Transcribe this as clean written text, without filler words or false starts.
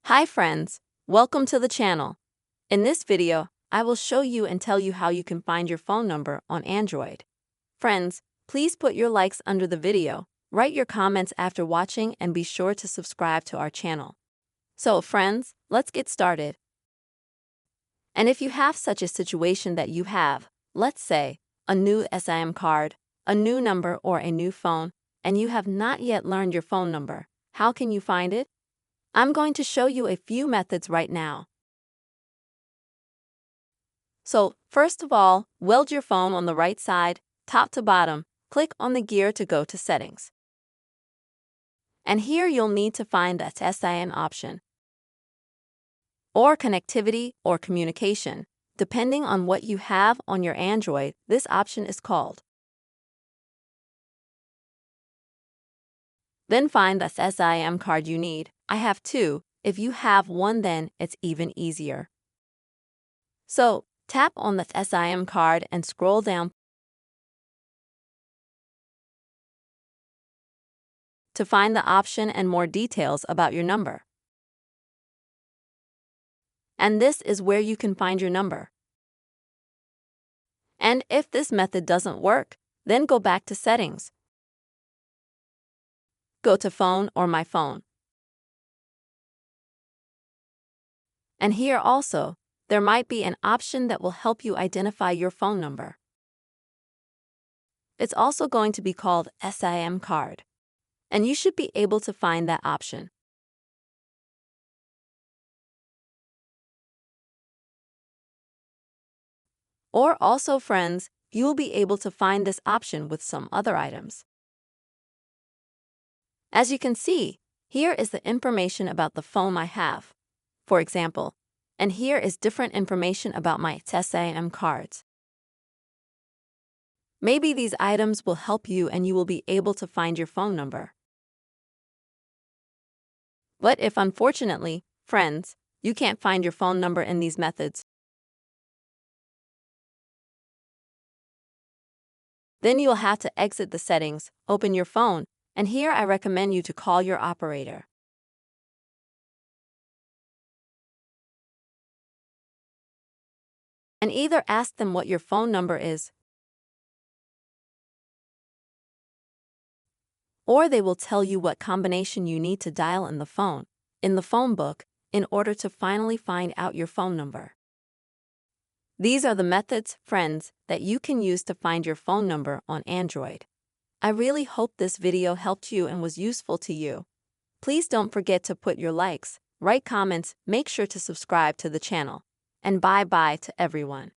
Hi friends, welcome to the channel. In this video, I will show you and tell you how you can find your phone number on Android. Friends, please put your likes under the video, write your comments after watching, and be sure to subscribe to our channel. So friends, let's get started. And if you have such a situation that you have, let's say, a new SIM card, a new number or a new phone, and you have not yet learned your phone number, how can you find it? I'm going to show you a few methods right now. So, first of all, weld your phone on the right side, top to bottom. Click on the gear to go to Settings. And here you'll need to find the SIM option, or Connectivity or Communication. Depending on what you have on your Android, this option is called. Then find the SIM card you need. I have two. If you have one, then it's even easier. So, tap on the SIM card and scroll down to find the option and more details about your number. And this is where you can find your number. And if this method doesn't work, then go back to Settings. Go to Phone or My Phone. And here also, there might be an option that will help you identify your phone number. It's also going to be called SIM card. And you should be able to find that option. Or also, friends, you will be able to find this option with some other items. As you can see, here is the information about the phone I have, for example, and here is different information about my SIM cards. Maybe these items will help you and you will be able to find your phone number. But if unfortunately, friends, you can't find your phone number in these methods, then you'll have to exit the settings, open your phone, and here I recommend you to call your operator. And either ask them what your phone number is, or they will tell you what combination you need to dial in the phone book, in order to finally find out your phone number. These are the methods, friends, that you can use to find your phone number on Android. I really hope this video helped you and was useful to you. Please don't forget to put your likes, write comments, make sure to subscribe to the channel. And bye-bye to everyone.